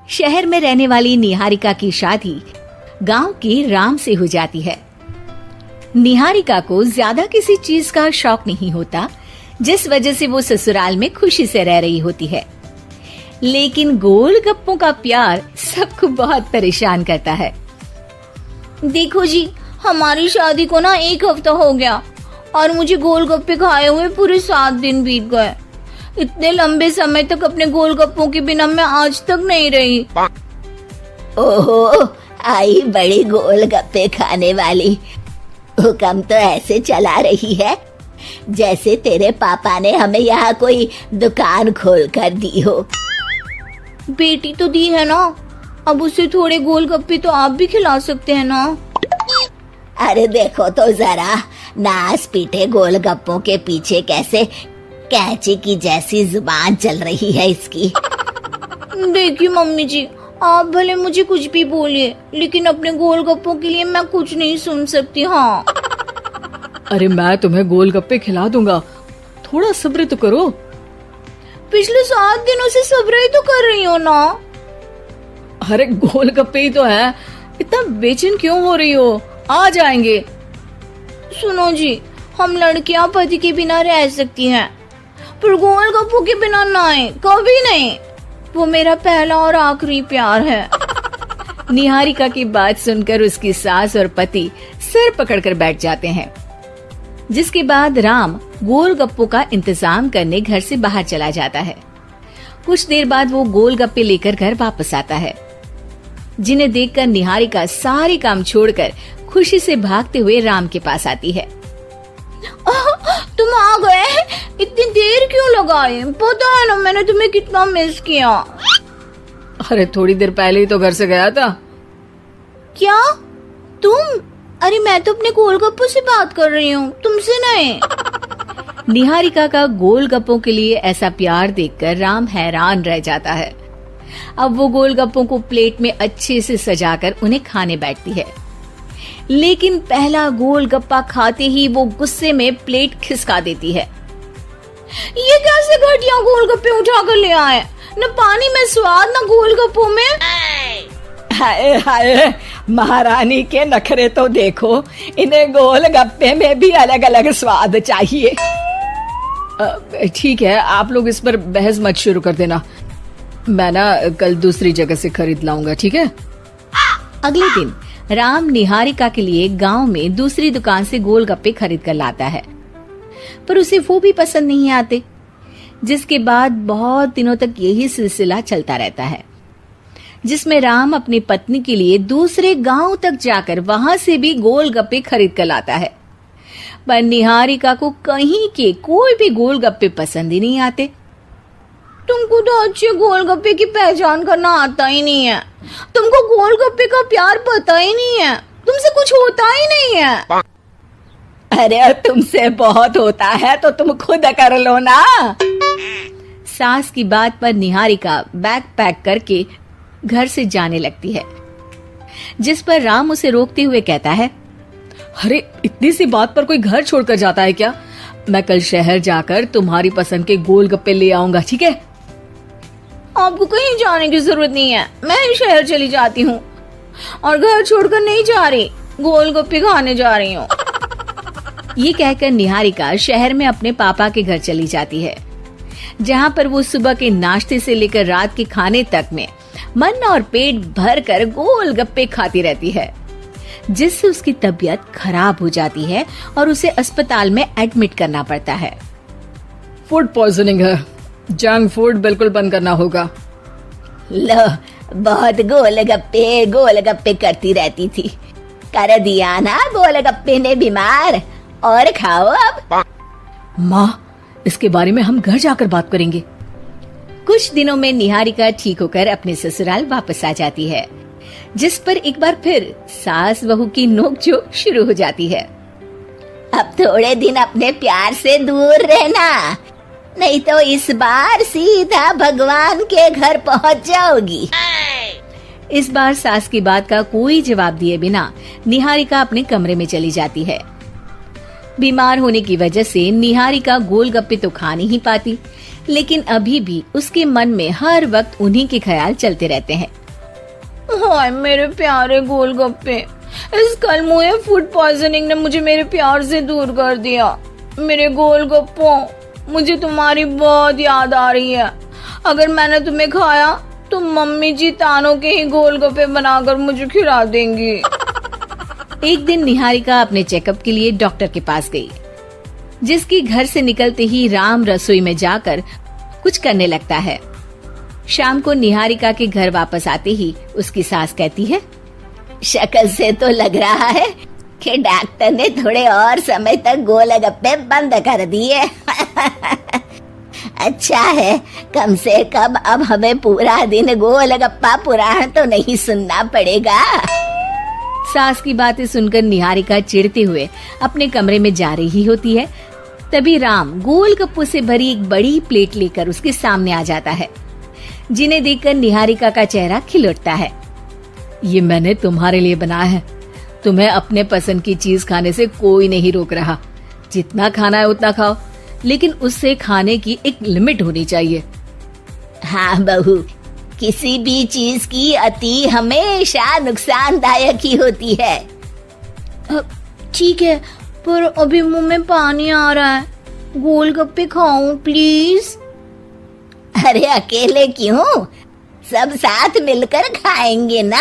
शहर में रहने वाली निहारिका की शादी गांव के राम से हो जाती है। निहारिका को ज्यादा किसी चीज का शौक नहीं होता, जिस वजह से वो ससुराल में खुशी से रह रही होती है। लेकिन गोलगप्पों का प्यार सबको बहुत परेशान करता है। देखो जी, हमारी शादी को ना 1 हफ्ता हो गया और मुझे गोलगप्पे खाए हुए पूरे 7 दिन बीत गए। इतने लंबे समय तक अपने गोलगप्पों के बिना मैं आज तक नहीं रही। ओहो, आई बड़ी गोलगप्पे खाने वाली। हुक्म तो ऐसे चला रही है जैसे तेरे पापा ने हमें यहाँ कोई दुकान खोल कर दी हो। बेटी तो दी है ना, अब उसे थोड़े गोलगप्पे तो आप भी खिला सकते हैं ना। अरे देखो तो जरा, नास पीटे गोलगप्पों के पीछे कैसे कैंची की जैसी जुबान चल रही है इसकी। देखिए मम्मी जी, आप भले मुझे कुछ भी बोलिए, लेकिन अपने गोलगप्पों के लिए मैं कुछ नहीं सुन सकती। हाँ, अरे मैं तुम्हें गोलगप्पे खिला दूंगा, थोड़ा सब्र तो करो। पिछले 7 दिनों से सब्र ही तो कर रही हो ना। अरे गोलगप्पे ही तो है, इतना बेचैन क्यों हो रही हो? आ जाएंगे। सुनो जी, हम लड़कियां पति के बिना रह सकती हैं, पर गोलगप्पों के बिना नहीं, कभी नहीं। वो मेरा पहला और आखिरी प्यार है। निहारिका की बात सुनकर उसकी सास और पति सिर पकड़कर बैठ जाते हैं। जिसके बाद राम गोलगप्पों का इंतजाम करने घर से बाहर चला जाता है। कुछ देर बाद वो गोलगप्पे लेकर घर वापस आता है, जिन्हें देखकर निहारिका सारे काम छोड़कर खुशी से भागते हुए राम के पास आती है। तुम आ गए? इतनी देर क्यों लगाई? पता है ना मैंने तुम्हें कितना मिस किया। अरे थोड़ी देर पहले ही तो घर से गया था। क्या तुम? अरे मैं तो अपने गोलगप्पों से बात कर रही हूँ, तुमसे नहीं। निहारिका का गोलगप्पों के लिए ऐसा प्यार देखकर राम हैरान रह जाता है। अब वो गोलगप्पों को प्लेट में अच्छे से सजाकर उन्हें खाने बैठती है। लेकिन पहला गोलगप्पा खाते ही वो गुस्से में प्लेट खिसका देती है। ये कैसे घटिया गोलगप्पे उठा कर ले आए? न पानी में स्वाद, न गोलगप्पों में। हाय हाय, महारानी के नखरे तो देखो, इन्हें गोलगप्पे में भी अलग अलग स्वाद चाहिए। ठीक है, आप लोग इस पर बहस मत शुरू कर देना, मैं ना कल दूसरी जगह से खरीद लाऊंगा, ठीक है? अगले दिन राम निहारिका के लिए गांव में दूसरी दुकान से गोलगप्पे खरीद कर लाता है, पर उसे वो भी पसंद नहीं आते। जिसके बाद बहुत दिनों तक यही सिलसिला चलता रहता है, जिसमें राम अपनी पत्नी के लिए दूसरे गांव तक जाकर वहां से भी गोलगप्पे खरीद कर लाता है। पर निहारिका को कहीं के कोई भी गोलगप्पे पसंद ही नहीं आते। तुमको तो अच्छे गोलगप्पे की पहचान करना आता ही नहीं है। तुमको गोलगप्पे का प्यार पता ही नहीं है, तुमसे कुछ होता ही नहीं है। अरे तुमसे बहुत होता है तो तुम खुद कर लो ना। सास की बात पर निहारिका बैग पैक करके घर से जाने लगती है, जिस पर राम उसे रोकते हुए कहता है, अरे इतनी सी बात पर कोई घर छोड़कर जाता है क्या? मैं कल शहर जाकर तुम्हारी पसंद के गोलगप्पे ले आऊंगा, ठीक है? आपको कहीं जाने की जरूरत नहीं है, मैं ही शहर चली जाती हूँ और घर छोड़कर नहीं जा रही, गोलगप्पे खाने जा रही हूँ। ये कहकर निहारिका शहर में अपने पापा के घर चली जाती है, जहाँ पर वो सुबह के नाश्ते से लेकर रात के खाने तक में मन और पेट भर कर गोलगप्पे खाती रहती है, जिससे उसकी तबीयत खराब हो जाती है और उसे अस्पताल में एडमिट करना पड़ता है। फूड पॉइजनिंग है, जंक फूड बिल्कुल बंद करना होगा। लो, बहुत गोलगप्पे गोलगप्पे करती रहती थी, कर दिया ना गोलगप्पे ने बीमार। और खाओ अब। माँ, इसके बारे में हम घर जाकर बात करेंगे। कुछ दिनों में निहारिका ठीक होकर अपने ससुराल वापस आ जाती है, जिस पर एक बार फिर सास बहू की नोकझोंक शुरू हो जाती है। अब थोड़े दिन अपने प्यार से दूर रहना, नहीं तो इस बार सीधा भगवान के घर पहुंच जाओगी। इस बार सास की बात का कोई जवाब दिए बिना निहारिका अपने कमरे में चली जाती है। बीमार होने की वजह से निहारिका गोलगप्पे तो खा नहीं पाती, लेकिन अभी भी उसके मन में हर वक्त उन्हीं के ख्याल चलते रहते हैं। हाय मेरे प्यारे गोलगप्पे, इस कल मुझे फूड पॉइजनिंग ने मुझे मेरे प्यार से दूर कर दिया। मेरे गोलगप्पों, मुझे तुम्हारी बहुत याद आ रही है। अगर मैंने तुम्हें खाया तो मम्मी जी तानों के ही गोलगप्पे बनाकर मुझे खिला देंगी। एक दिन निहारिका अपने चेकअप के लिए डॉक्टर के पास गई, जिसकी घर से निकलते ही राम रसोई में जाकर कुछ करने लगता है। शाम को निहारिका के घर वापस आते ही उसकी सास कहती है, शक्ल से तो लग रहा है कि डॉक्टर ने थोड़े और समय तक गोलगप्पे बंद कर दिए। अच्छा है, कम से कम अब हमें पूरा दिन गोलगप्पा पुराण तो नहीं सुनना पड़ेगा। सास की बातें सुनकर निहारिका चिढ़ते हुए अपने कमरे में जा रही होती है। तभी राम गोलगप्पों से भरी एक बड़ी प्लेट लेकर उसके सामने आ जाता है, जिन्हें देखकर निहारिका का चेहरा खिल उठता है। ये मैंने तुम्हारे लिए बनाया है। तुम्हें अपने पसंद की चीज खाने से कोई नहीं रोक रहा। जितना खाना है उतना खाओ, लेकिन उससे खाने की एक लिमिट होनी चाहिए। हाँ बहू, किसी भी चीज की अति हमेशा नुकसानदायक ही होती है। ठीक है, पर अभी मुंह में पानी आ रहा है। गोलगप्पे खाऊं प्लीज? अरे अकेले क्यों, सब साथ मिलकर खाएंगे ना।